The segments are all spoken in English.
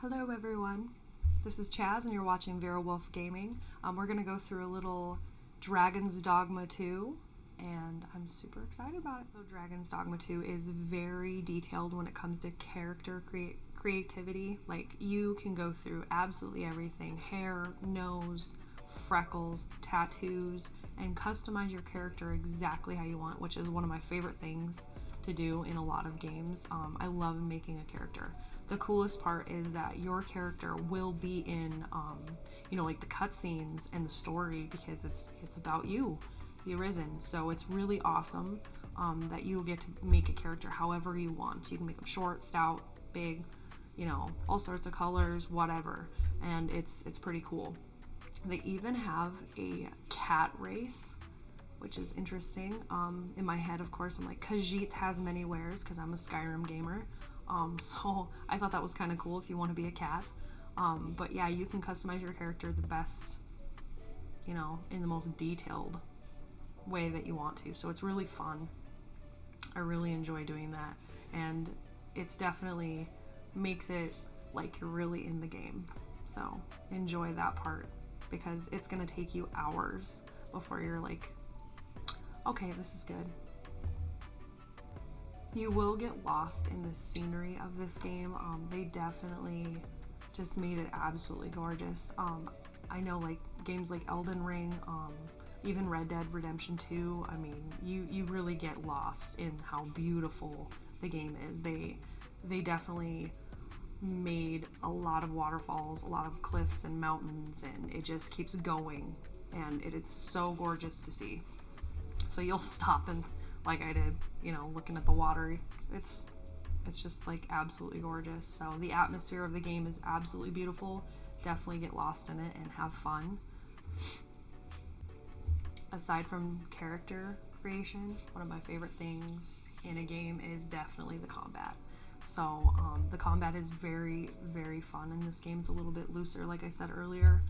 Hello everyone, this is Chaz and you're watching Vera Wolf Gaming. We're going to go through a little Dragon's Dogma 2 and I'm super excited about it. So Dragon's Dogma 2 is very detailed when it comes to character creativity. Like, you can go through absolutely everything: hair, nose, freckles, tattoos, and customize your character exactly how you want, which is one of my favorite things to do in a lot of games. I love making a character. The coolest part is that your character will be in, like the cutscenes and the story, because it's about you, the Arisen. So it's really awesome that you get to make a character however you want. You can make them short, stout, big, all sorts of colors, whatever. And it's pretty cool. They even have a cat race, which is interesting. In my head, of course, I'm like, Khajiit has many wares, because I'm a Skyrim gamer. So I thought that was kind of cool if you want to be a cat. But yeah, you can customize your character the best, in the most detailed way that you want to. So it's really fun. I really enjoy doing that. And it's definitely makes it like you're really in the game. So enjoy that part, because it's going to take you hours before you're like, okay, this is good. You will get lost in the scenery of this game. They definitely just made it absolutely gorgeous. I know, like, games like Elden Ring, even Red Dead Redemption 2, I mean, you really get lost in how beautiful the game is. They definitely made a lot of waterfalls, a lot of cliffs and mountains, and it just keeps going, and it's so gorgeous to see. So you'll stop and, like I did, looking at the water. It's just like absolutely gorgeous. So the atmosphere of the game is absolutely beautiful. Definitely get lost in it and have fun. Aside from character creation, one of my favorite things in a game is definitely the combat. So the combat is very, very fun in this game. It's a little bit looser, like I said earlier.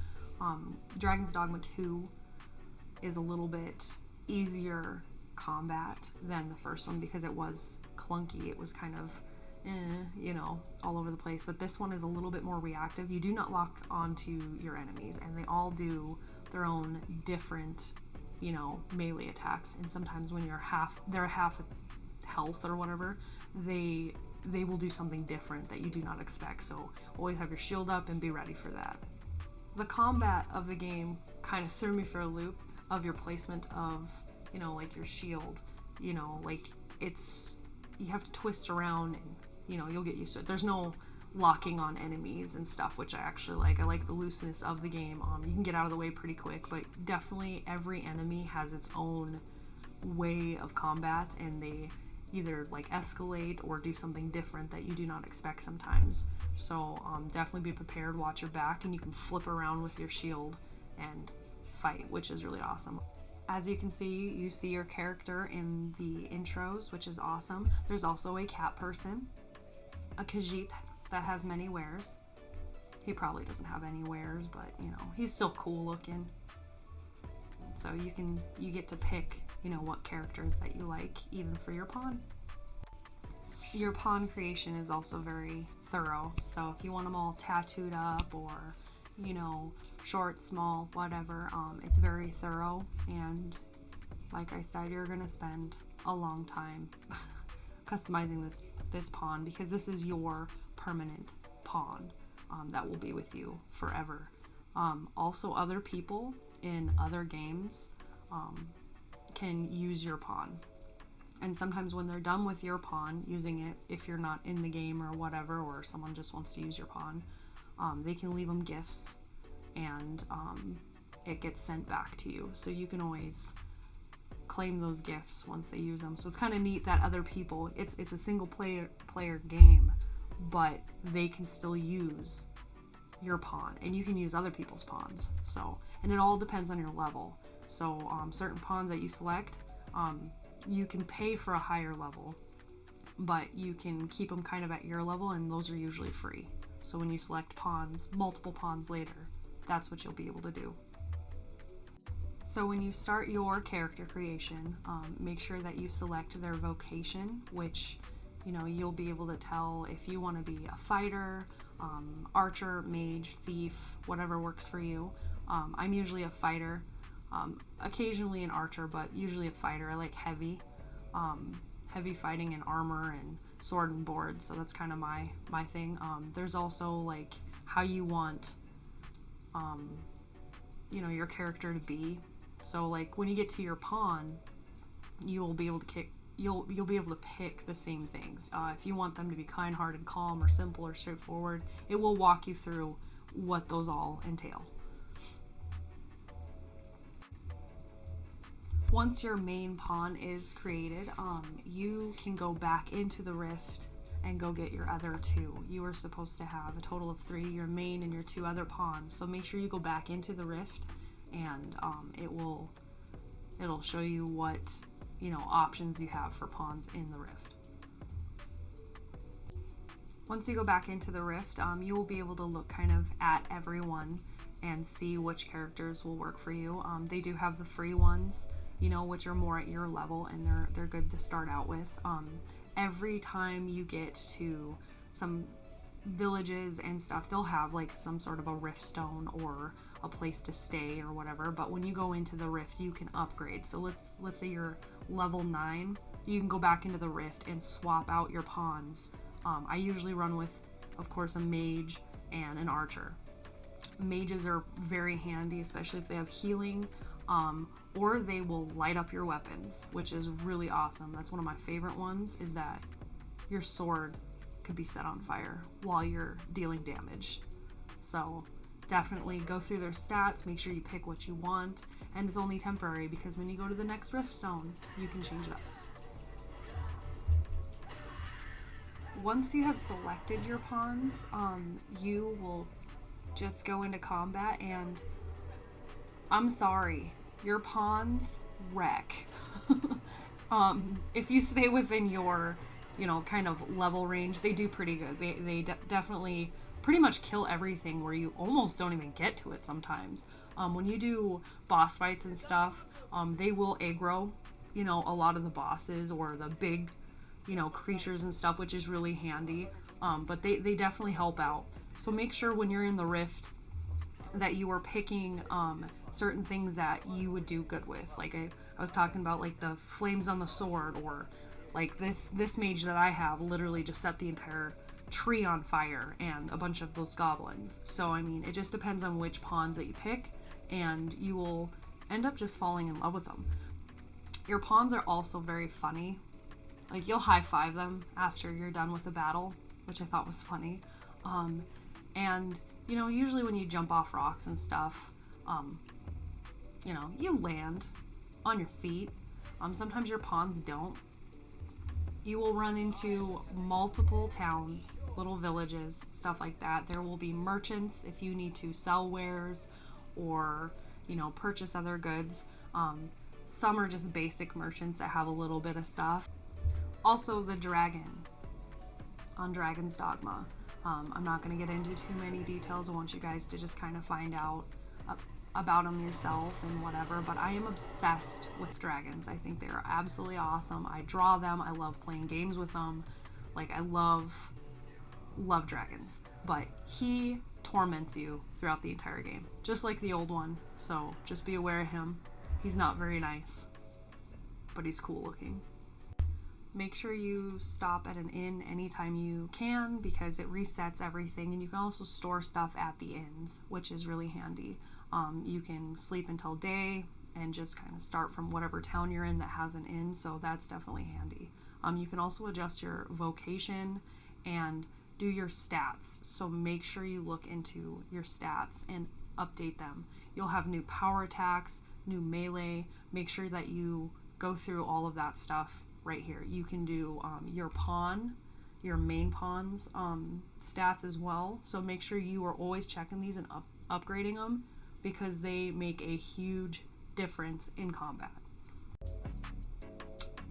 Dragon's Dogma 2 is a little bit easier combat than the first one, because it was clunky. It was kind of all over the place. But this one is a little bit more reactive. You do not lock onto your enemies, and they all do their own different melee attacks. And sometimes when they're half health or whatever, they will do something different that you do not expect. So always have your shield up and be ready for that. The combat of the game kind of threw me for a loop of your placement of like your shield. Like, you have to twist around, and you'll get used to it. There's no locking on enemies and stuff, which I actually like. I like the looseness of the game. You can get out of the way pretty quick, but definitely every enemy has its own way of combat, and they either like escalate or do something different that you do not expect sometimes. So definitely be prepared, watch your back, and you can flip around with your shield and fight, which is really awesome. As you can see, you see your character in the intros, which is awesome. There's also a cat person, a Khajiit that has many wares. He probably doesn't have any wares, but he's still cool looking. So you get to pick what characters that you like, even for your pawn. Your pawn creation is also very thorough. So if you want them all tattooed up, or short, small, whatever, it's very thorough. And like I said, you're gonna spend a long time customizing this pawn, because this is your permanent pawn that will be with you forever. Also, other people in other games can use your pawn, and sometimes when they're done with your pawn using it, if you're not in the game or whatever, or someone just wants to use your pawn, they can leave them gifts, and it gets sent back to you. So you can always claim those gifts once they use them. So it's kind of neat that other people, it's a single player game, but they can still use your pawn, and you can use other people's pawns. So, and it all depends on your level. So certain pawns that you select, you can pay for a higher level, but you can keep them kind of at your level, and those are usually free. So when you select pawns, multiple pawns later, that's what you'll be able to do. So when you start your character creation, make sure that you select their vocation, which you'll be able to tell if you want to be a fighter, archer, mage, thief, whatever works for you. I'm usually a fighter, occasionally an archer, but usually a fighter. I like heavy fighting and armor and sword and board, so that's kind of my thing. There's also like how you want your character to be. So like when you get to your pawn, you'll be able to pick the same things. If you want them to be kind-hearted, calm, or simple, or straightforward, it will walk you through what those all entail. Once your main pawn is created, you can go back into the rift and go get your other two. You are supposed to have a total of 3, your main and your 2 other pawns. So make sure you go back into the rift, and it'll show you what options you have for pawns in the rift. Once you go back into the rift, you will be able to look kind of at everyone and see which characters will work for you. They do have the free ones, which are more at your level, and they're good to start out with. Every time you get to some villages and stuff, they'll have like some sort of a rift stone or a place to stay or whatever. But when you go into the rift, you can upgrade. So let's say you're level 9, you can go back into the rift and swap out your pawns. I usually run with, of course, a mage and an archer. Mages are very handy, especially if they have healing, or they will light up your weapons, which is really awesome. That's one of my favorite ones, is that your sword could be set on fire while you're dealing damage. So definitely go through their stats, make sure you pick what you want, and it's only temporary, because when you go to the next rift stone, you can change it up. Once you have selected your pawns, you will just go into combat, and I'm sorry, your pawns wreck. If you stay within your, kind of level range, they do pretty good. They definitely pretty much kill everything, where you almost don't even get to it sometimes. When you do boss fights and stuff, they will aggro, a lot of the bosses or the big, creatures and stuff, which is really handy. But they definitely help out. So make sure when you're in the rift that you are picking certain things that you would do good with. Like I was talking about, like the flames on the sword, or like this mage that I have literally just set the entire tree on fire and a bunch of those goblins. So I mean, it just depends on which pawns that you pick, and you will end up just falling in love with them. Your pawns are also very funny. Like, you'll high-five them after you're done with the battle, which I thought was funny. And usually when you jump off rocks and stuff, you land on your feet. Sometimes your pawns don't. You will run into multiple towns, little villages, stuff like that. There will be merchants if you need to sell wares or, purchase other goods. Some are just basic merchants that have a little bit of stuff. Also, the dragon on Dragon's Dogma. I'm not going to get into too many details. I want you guys to just kind of find out about them yourself and whatever, but I am obsessed with dragons. I think they are absolutely awesome. I draw them. I love playing games with them. Like, I love dragons. But he torments you throughout the entire game, just like the old one. So just be aware of him. He's not very nice, but he's cool looking. Make sure you stop at an inn anytime you can, because it resets everything, and you can also store stuff at the inns, which is really handy. You can sleep until day and just kind of start from whatever town you're in that has an inn, so that's definitely handy. You can also adjust your vocation and do your stats, so make sure you look into your stats and update them. You'll have new power attacks, new melee. Make sure that you go through all of that stuff right here. You can do your main pawn's stats as well, so make sure you are always checking these and upgrading them, because they make a huge difference in combat.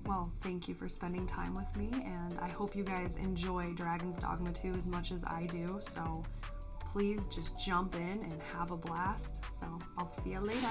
Well, thank you for spending time with me, and I hope you guys enjoy Dragon's Dogma 2 as much as I do, so please just jump in and have a blast. So I'll see you later.